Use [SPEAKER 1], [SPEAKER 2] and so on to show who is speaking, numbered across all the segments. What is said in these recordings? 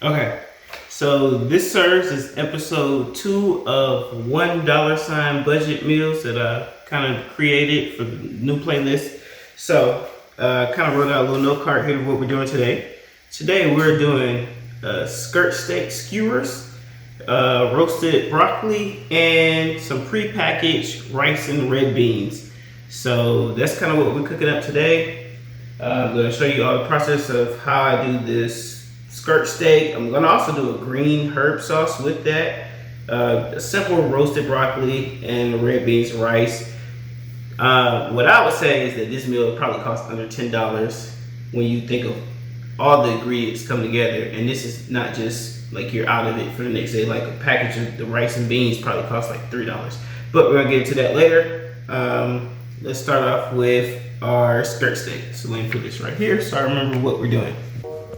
[SPEAKER 1] Okay, so this serves as episode 2 of $1 budget meals that I kind of created for the new playlist. So, kind of wrote out a little note card here of what we're doing today. Today we're doing skirt steak skewers, roasted broccoli, and some pre-packaged rice and red beans. So that's kind of what we're cooking up today. I'm going to show you all the process of how I do this skirt steak. I'm going to also do a green herb sauce with that. A simple roasted broccoli and red beans and rice. What I would say is that this meal probably costs under $10 when you think of all the ingredients come together. And this is not just like you're out of it for the next day. Like a package of the rice and beans probably costs like $3. But we're going to get into that later. Let's start off with our skirt steak. So let me put this right here so I remember what we're doing.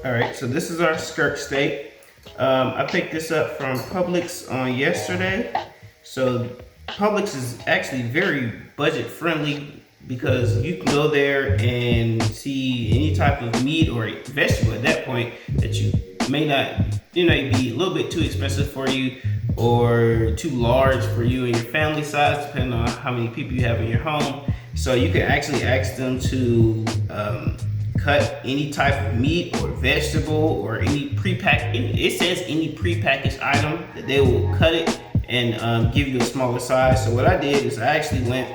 [SPEAKER 1] All right, so this is our skirt steak. I picked this up from Publix on yesterday. So Publix is actually very budget friendly because you can go there and see any type of meat or vegetable at that point that you may not, be a little bit too expensive for you or too large for you and your family size, depending on how many people you have in your home. So you can actually ask them to cut any type of meat or vegetable or any pre-packaged, it says any pre-packaged item that they will cut it and give you a smaller size. So what I did is I actually went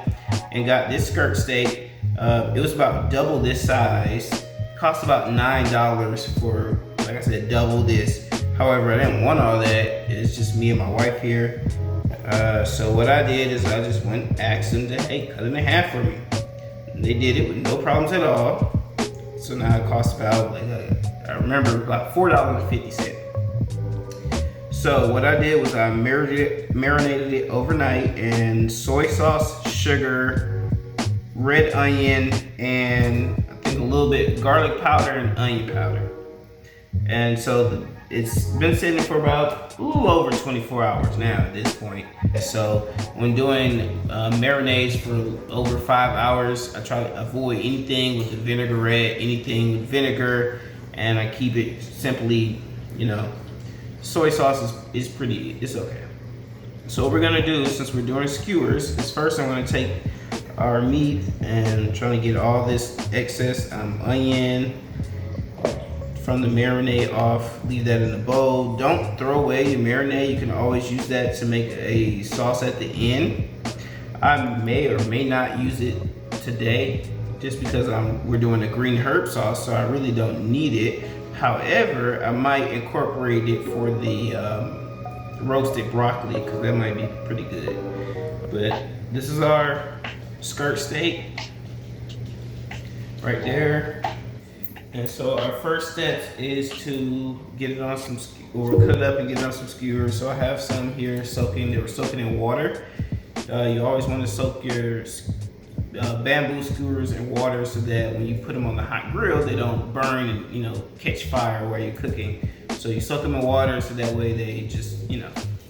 [SPEAKER 1] and got this skirt steak. It was about double this size, cost about $9 for, like I said, double this. However, I didn't want all that. It's just me and my wife here. So what I did is I just went and asked them to, hey, cut it in half for me. And they did it with no problems at all. So now it costs about, I remember, about $4.50. So what I did was I marinated it overnight in soy sauce, sugar, red onion, and I think a little bit garlic powder and onion powder. And so it's been sitting for about a little over 24 hours now at this point. So when doing marinades for over 5 hours, I try to avoid anything with the vinaigrette, anything with vinegar, and I keep it simply, soy sauce is it's okay. So what we're gonna do, since we're doing skewers, is first I'm gonna take our meat and trying to get all this excess onion from the marinade off, leave that in the bowl. Don't throw away your marinade. You can always use that to make a sauce at the end. I may or may not use it today just because we're doing a green herb sauce, so I really don't need it. However, I might incorporate it for the roasted broccoli because that might be pretty good. But this is our skirt steak right there. And so our first step is to get it on cut it up and get it on some skewers. So I have some here they were soaking in water. You always want to soak your bamboo skewers in water so that when you put them on the hot grill, they don't burn and catch fire while you're cooking. So you soak them in water so that way they just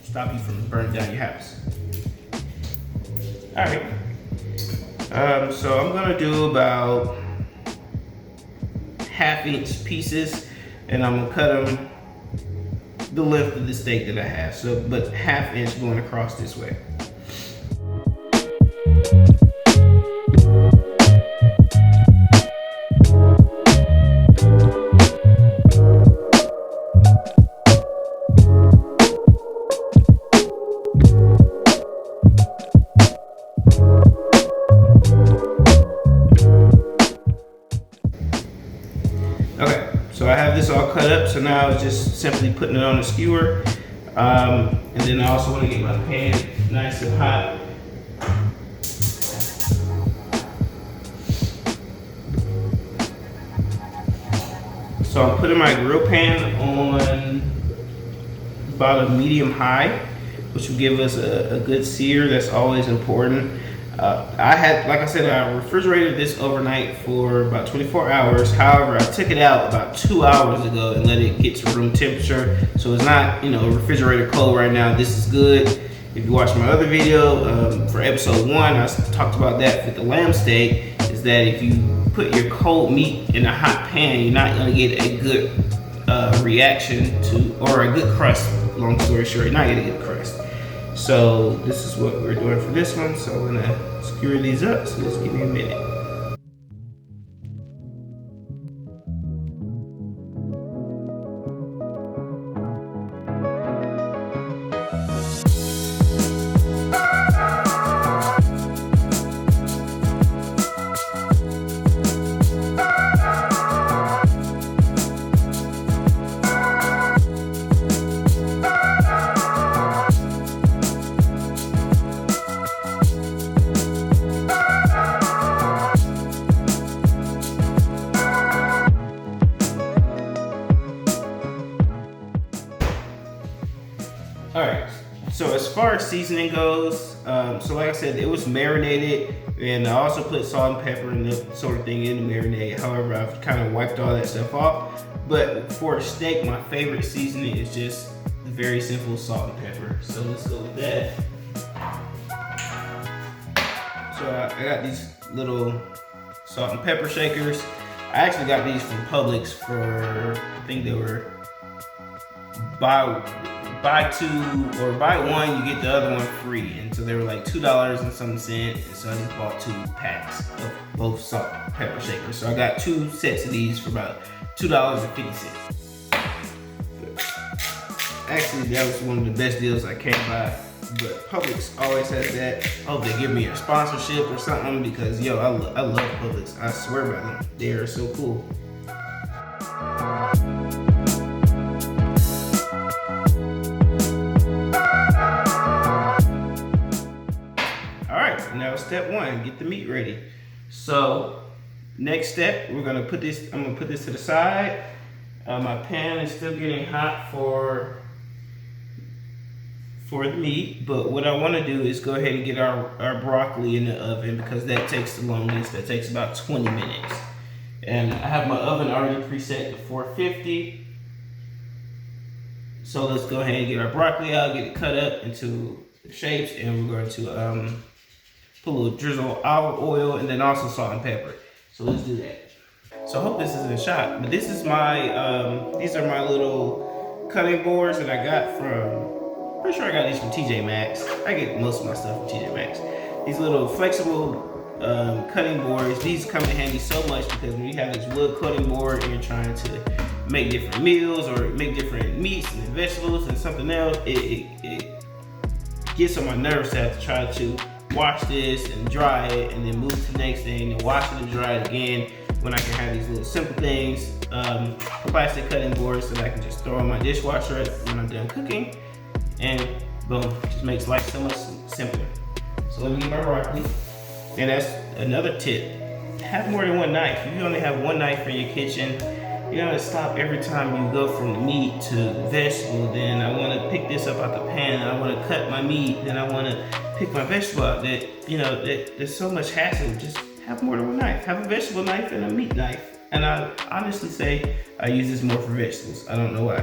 [SPEAKER 1] stop you from burning down your house. All right. So I'm gonna do about 1/2-inch pieces, and I'm gonna cut them the length of the steak that I have. So, but 1/2 inch going across this way. Okay, so I have this all cut up, so now it's just simply putting it on the skewer. And then I also want to get my pan nice and hot. So I'm putting my grill pan on about a medium high, which will give us a good sear. That's always important. I refrigerated this overnight for about 24 hours. However, I took it out about 2 hours ago and let it get to room temperature. So it's not, refrigerator cold right now. This is good. If you watch my other video for episode 1, I talked about that with the lamb steak, is that if you put your cold meat in a hot pan, you're not gonna get a good reaction to, or a good crust. Long story short, not gonna get a crust. So this is what we're doing for this one. So I'm gonna skewer these up. So just give me a minute. Alright, so as far as seasoning goes, so like I said, it was marinated, and I also put salt and pepper and that sort of thing in the marinade. However, I've kind of wiped all that stuff off. But for a steak, my favorite seasoning is just very simple salt and pepper. So let's go with that. So I got these little salt and pepper shakers. I actually got these from Publix for, I think they were buy two or buy one, you get the other one free. And so they were like $2 and some cent. And so I just bought 2 packs of both salt and pepper shakers. So I got 2 sets of these for about $2.50. Actually, that was one of the best deals I came by. But Publix always has that. I hope they give me a sponsorship or something, because yo, I love Publix. I swear by them. They are so cool. Now step 1, get the meat ready. So next step, I'm gonna put this to the side. My pan is still getting hot for the meat, but what I want to do is go ahead and get our broccoli in the oven, because that takes the longest. That takes about 20 minutes. And I have my oven already preset to 450. So let's go ahead and get our broccoli out, get it cut up into shapes, and we're going to put a little drizzle of olive oil and then also salt and pepper. So let's do that. So I hope this isn't shot, but this is my, these are my little cutting boards that I got from, pretty sure I got these from TJ Maxx. I get most of my stuff from TJ Maxx. These little flexible cutting boards, these come in handy so much, because when you have this wood cutting board and you're trying to make different meals or make different meats and vegetables and something else, it gets on my nerves to have to try to wash this and dry it and then move to the next thing and wash it and dry it again, when I can have these little simple things, plastic cutting boards that I can just throw in my dishwasher when I'm done cooking, and boom, just makes life so much simpler. So let me get my broccoli. And that's another tip, have more than one knife. If you only have one knife in your kitchen, you gotta stop every time you go from the meat to the vegetable. Then I wanna pick this up out the pan, and I wanna cut my meat, then I wanna pick my vegetable out. That, you know, there's so much hassle. Just have more than one knife. Have a vegetable knife and a meat knife. And I honestly say I use this more for vegetables. I don't know why.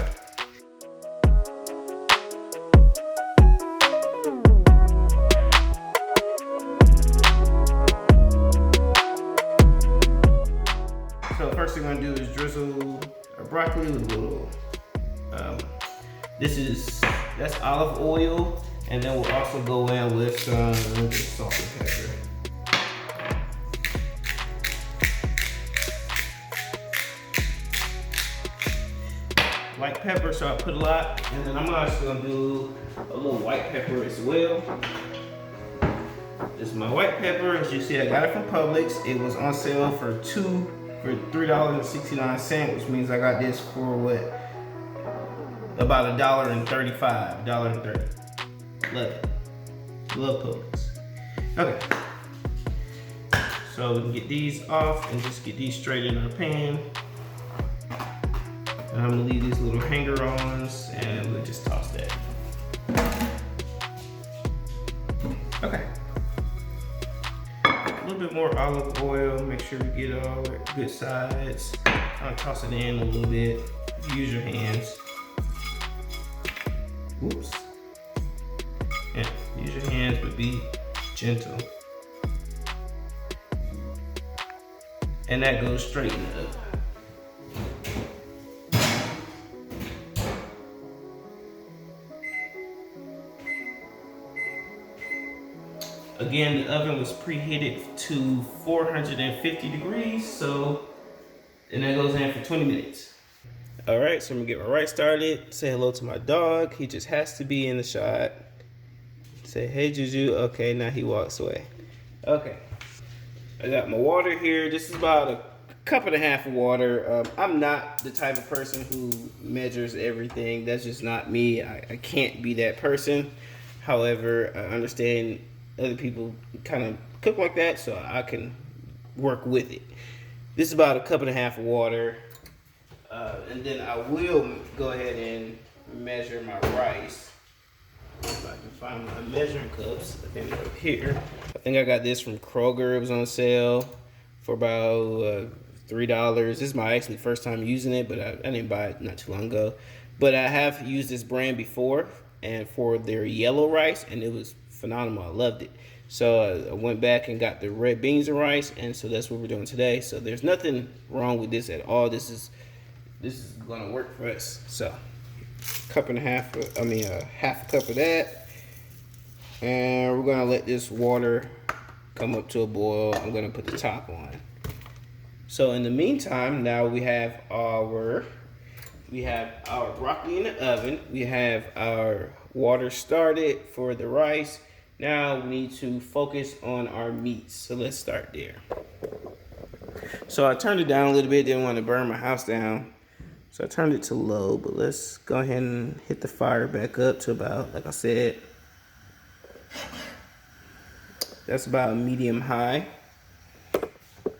[SPEAKER 1] So first thing I'm gonna do is drizzle our broccoli with a little, that's olive oil. And then we'll also go in with some salt and pepper. White pepper, so I put a lot. And then I'm also gonna do a little white pepper as well. This is my white pepper. As you see, I got it from Publix. It was on sale for $3.69, which means I got this for what? About $1.35, $1.30. Love it. Love Publix. Okay. So we can get these off and just get these straight in our pan. And I'm gonna leave these little hanger-ons and we'll just toss that. Okay. A little bit more olive oil, make sure we get all the good sides. I'll toss it in a little bit. Use your hands. Whoops. Yeah, use your hands, but be gentle. And that goes straight in the oven. Again, the oven was preheated to 450 degrees, so, and that goes in for 20 minutes. All right, so I'm gonna get my rice started. Say hello to my dog. He just has to be in the shot. Say, hey, Juju. Okay, now he walks away. Okay, I got my water here. This is about a cup and a half of water. I'm not the type of person who measures everything. That's just not me. I can't be that person. However, I understand other people kind of cook like that, so I can work with it. This is about a cup and a half of water. And then I will go ahead and measure my rice. If I can find my measuring cups, I think they're up here. I think I got this from Kroger. It was on sale for about $3. This is my actually first time using it, but I didn't buy it not too long ago. But I have used this brand before, and for their yellow rice, and it was phenomenal. I loved it. So I went back and got the red beans and rice, and so that's what we're doing today. So there's nothing wrong with this at all. This is gonna work for us. So half a cup of that, and we're gonna let this water come up to a boil. I'm gonna put the top on. So in the meantime, now we have our broccoli in the oven. We have our water started for the rice. Now we need to focus on our meats. So let's start there. So I turned it down a little bit, didn't want to burn my house down. So I turned it to low, but let's go ahead and hit the fire back up to about, like I said, that's about medium high.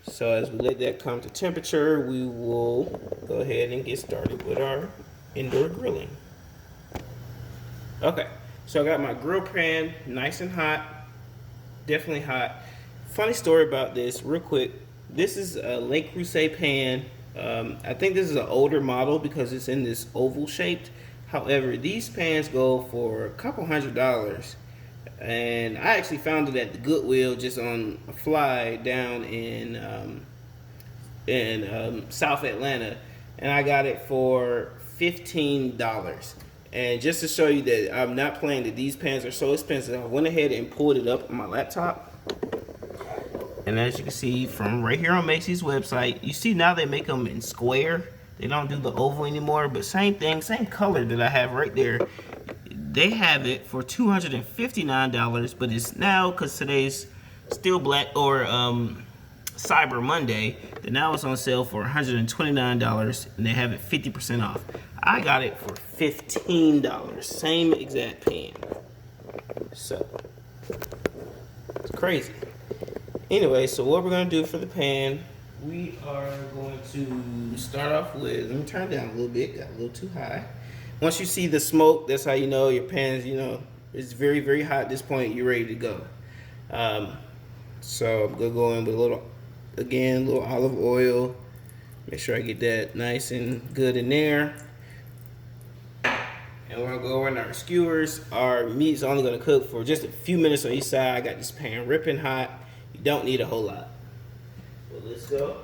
[SPEAKER 1] So as we let that come to temperature, we will go ahead and get started with our indoor grilling. Okay, so I got my grill pan nice and hot, definitely hot. Funny story about this, real quick. This is a Le Creuset pan. I think this is an older model because it's in this oval shaped. However, these pans go for a couple $100. And I actually found it at the Goodwill just on a fly down in South Atlanta, and I got it for $15. And just to show you that I'm not playing, that these pans are so expensive, I went ahead and pulled it up on my laptop. And as you can see from right here on Macy's website, you see now they make them in square. They don't do the oval anymore, but same thing, same color that I have right there. They have it for $259, but it's now, because today's still Black or Cyber Monday, that now it's on sale for $129, and they have it 50% off. I got it for $15, same exact pan. So it's crazy. Anyway, so what we're gonna do for the pan, we are going to start off with, let me turn it down a little bit, got a little too high. Once you see the smoke, that's how you know your pan's, it's very, very hot at this point. You're ready to go. So I'm gonna go in with a little olive oil. Make sure I get that nice and good in there. And we're gonna go over in our skewers. Our meat's only gonna cook for just a few minutes on each side. I got this pan ripping hot. You don't need a whole lot. Well, let's go.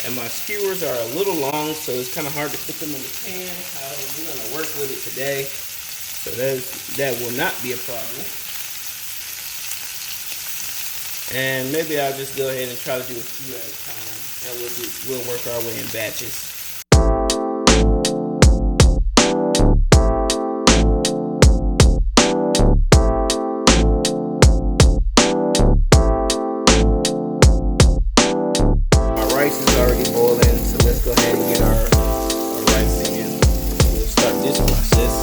[SPEAKER 1] And my skewers are a little long, so it's kind of hard to put them in the pan. We're going to work with it today, so that will not be a problem. And maybe I'll just go ahead and try to do a few at a time, and we'll work our way in batches. Rice is already boiling, so let's go ahead and get our rice in. We'll start this process.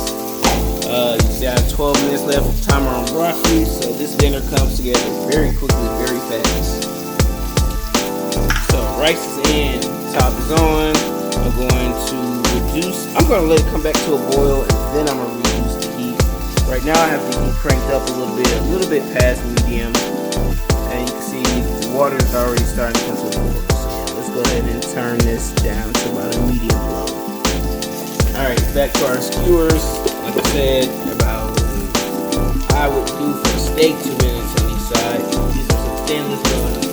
[SPEAKER 1] You see I have 12 minutes left of timer on broccoli, so this dinner comes together very quickly, very fast. So rice is in, top is on. I'm going to let it come back to a boil, and then I'm going to reduce the heat. Right now I have the heat cranked up a little bit past medium, and you can see the water is already starting to come to a boil. Go ahead and turn this down to about a medium low. Alright, back to our skewers. Like I said, I would do for a steak 2 minutes on each side. These are some stainless ones.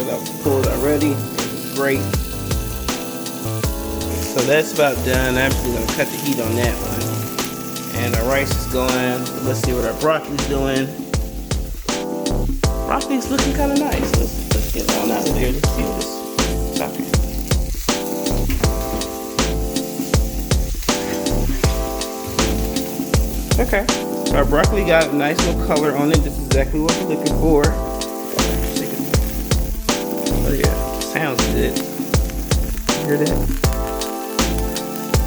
[SPEAKER 1] that I've pulled already. Great. So that's about done. I'm actually gonna cut the heat on that one. And our rice is going. Let's see what our broccoli's doing. Broccoli's looking kind of nice. Let's get on out of there. Let's see this topic. Okay, so our broccoli got a nice little color on it. This is exactly what we're looking for. Oh yeah, sounds good. You hear that?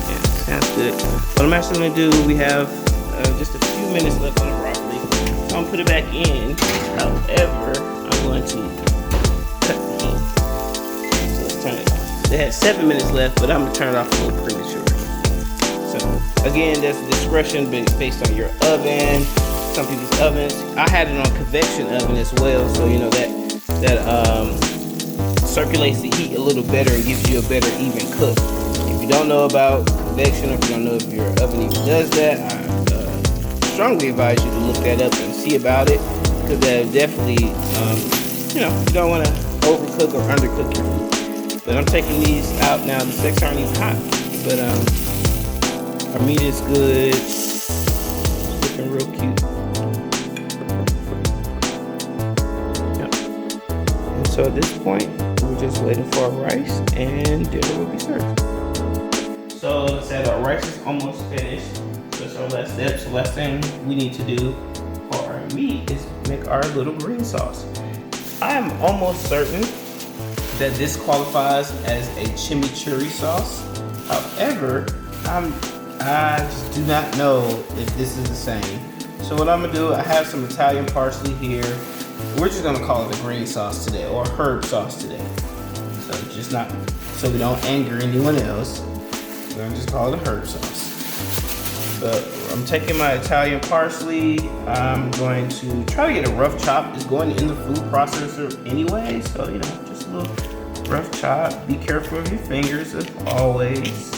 [SPEAKER 1] Yeah, sounds good. What I'm actually gonna do, we have just a few minutes left on the broccoli. So I'm gonna put it back in. However, I'm going to cut the heat. So let's turn it off. They had 7 minutes left, but I'm gonna turn it off a little premature. So again, that's discretion based on your oven. Some people's ovens. I had it on convection oven as well, so you know that circulates the heat a little better and gives you a better even cook. If you don't know about convection, or if you don't know if your oven even does that, I strongly advise you to look that up and see about it, because that definitely, you know, you don't want to overcook or undercook your food. But I'm taking these out now. The steaks aren't even hot, but our meat is good. It's looking real cute. Yep. And so at this point, we're just waiting for our rice, and dinner will be served. So like I said, our rice is almost finished. So that's our last step. So last thing we need to do for our meat is make our little green sauce. I am almost certain that this qualifies as a chimichurri sauce. However, I just do not know if this is the same. So what I'm gonna do, I have some Italian parsley here. We're just gonna call it a green sauce today, or herb sauce today. So just not, so we don't anger anyone else. We're gonna just call it a herb sauce. So I'm taking my Italian parsley. I'm going to try to get a rough chop. It's going in the food processor anyway, so you know, just a little rough chop. Be careful of your fingers as always.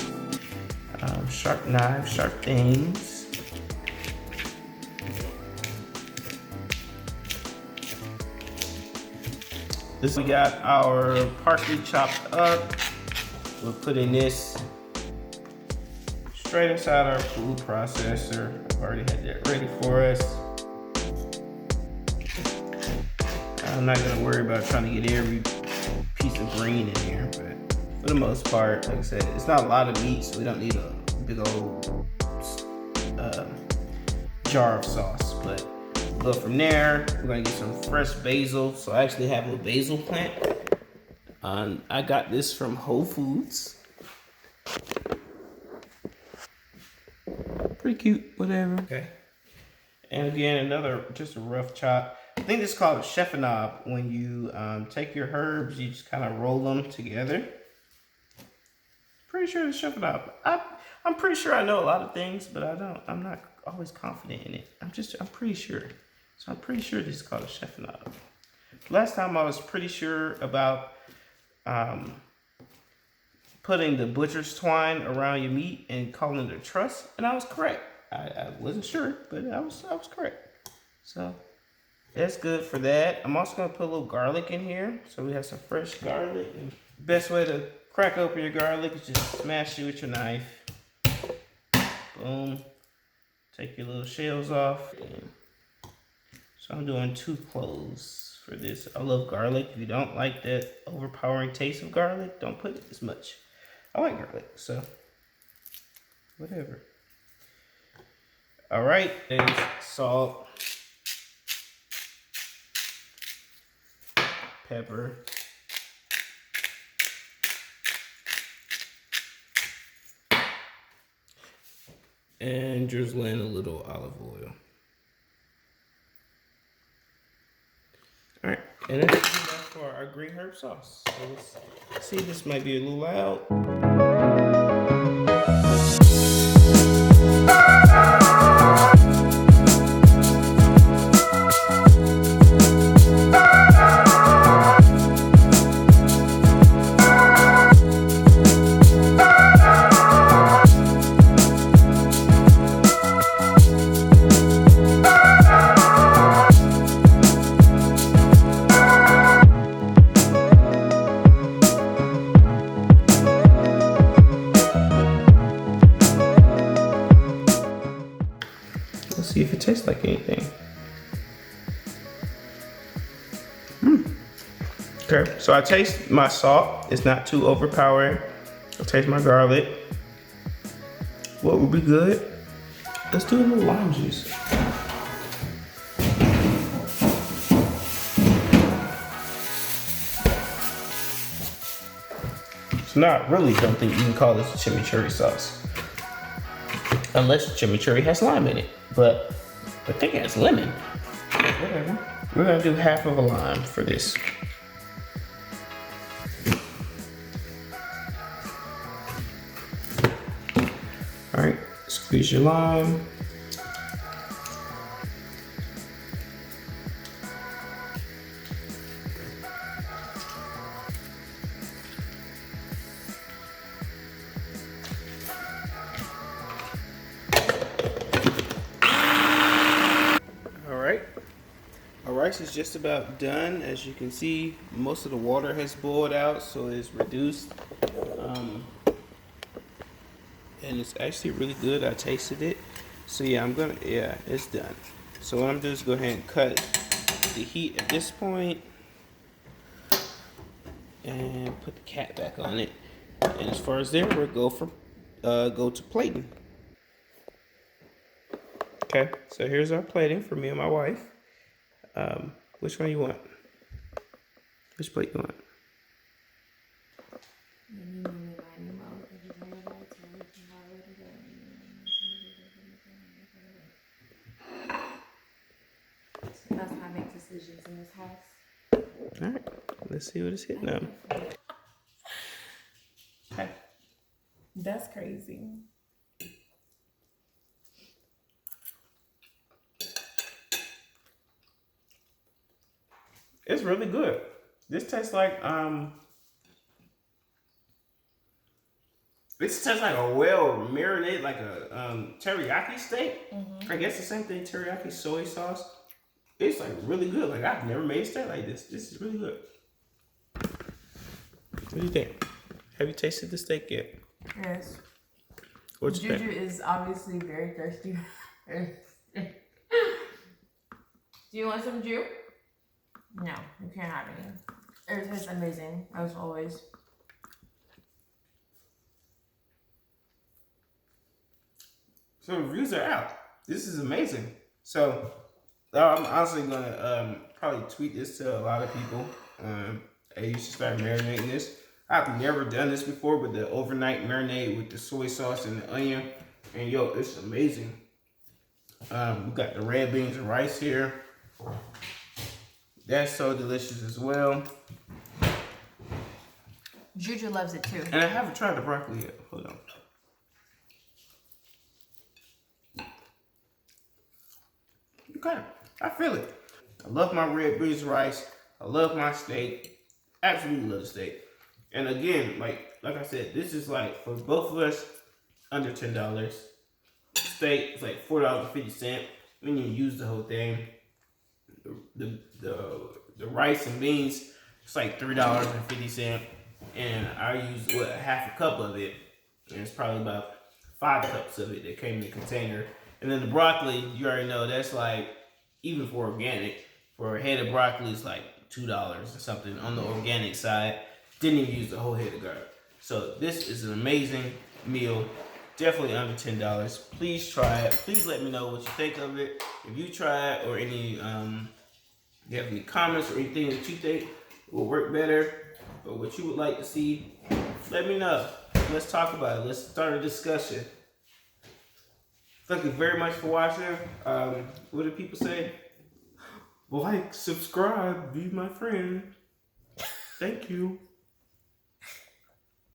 [SPEAKER 1] Sharp knives, sharp things. We got our parsley chopped up. We're putting this straight inside our food processor. I've already had that ready for us. I'm not gonna worry about trying to get every piece of green in here, but for the most part, like I said, it's not a lot of meat, so we don't need a big old jar of sauce. But we'll go from there. We're gonna get some fresh basil. So I actually have a basil plant. I got this from Whole Foods. Pretty cute, whatever. Okay. And again, just a rough chop. I think this is called a chiffonade. When you take your herbs, you just kind of roll them together. Pretty sure it's chiffonade. I'm pretty sure I know a lot of things, but I'm not always confident in it. I'm pretty sure. So I'm pretty sure this is called a chiffonade. Last time I was pretty sure about putting the butcher's twine around your meat and calling it a truss, and I was correct. I wasn't sure, but I was correct. So that's good for that. I'm also gonna put a little garlic in here. So we have some fresh garlic. And best way to crack open your garlic is just smash it with your knife. Boom. Take your little shells off. So I'm doing 2 cloves for this. I love garlic. If you don't like that overpowering taste of garlic, don't put as much. I like garlic, so whatever. All right, there's salt, pepper, and drizzle in a little olive oil. All right, and that's enough for our green herb sauce. So let's see, this might be a little loud. taste like anything. Okay, so I taste my salt. It's not too overpowering. I taste my garlic. What would be good? Let's do a little lime juice. So now I really don't think you can call this chimichurri sauce. Unless chimichurri has lime in it. But I think it has lemon. Whatever. We're gonna do half of a lime for this. All right, squeeze your lime. All right, our rice is just about done. As you can see, most of the water has boiled out, so it's reduced. And it's actually really good. I tasted it. So yeah, it's done. So what I'm doing is go ahead and cut the heat at this point and put the cap back on it. And as far as there, we'll go to plating. Okay, so here's our plating for me and my wife. Which one you want? Which plate you want?
[SPEAKER 2] That's how I make decisions in this house.
[SPEAKER 1] All right, let's see what it's hitting now. Okay.
[SPEAKER 2] That's crazy.
[SPEAKER 1] It's really good. This tastes like a well marinated, like a teriyaki steak. I guess the same thing, teriyaki soy sauce. It's like really good. Like I've never made a steak like this. This is really good. What do you think? Have you tasted the steak yet?
[SPEAKER 2] Yes.
[SPEAKER 1] What's your
[SPEAKER 2] Juju is obviously very thirsty. Do you want some Jew? No, you can't have any. It tastes amazing, as always.
[SPEAKER 1] So reviews are out. This is amazing. So I'm honestly gonna probably tweet this to a lot of people. Hey, you should start marinating this. I've never done this before, but the overnight marinade with the soy sauce and the onion, and yo, it's amazing. We got the red beans and rice here. That's so delicious as well.
[SPEAKER 2] Juju loves it too.
[SPEAKER 1] And I haven't tried the broccoli yet. Hold on. Okay, I feel it. I love my red beans rice. I love my steak. Absolutely love the steak. And again, like I said, this is like for both of us under $10. Steak is like $4.50. We didn't even use the whole thing. The rice and beans, it's like $3.50. And I used half a cup of it. And it's probably about 5 cups of it that came in the container. And then the broccoli, you already know that's like, even for organic, for a head of broccoli is like $2 or something on the organic side. Didn't even use the whole head of garlic. So this is an amazing meal. Definitely under $10. Please try it. Please let me know what you think of it. If you try it or any, you have any comments or anything that you think will work better or what you would like to see, let me know. Let's talk about it. Let's start a discussion. Thank you very much for watching. What do people say? Like, subscribe, be my friend. Thank you.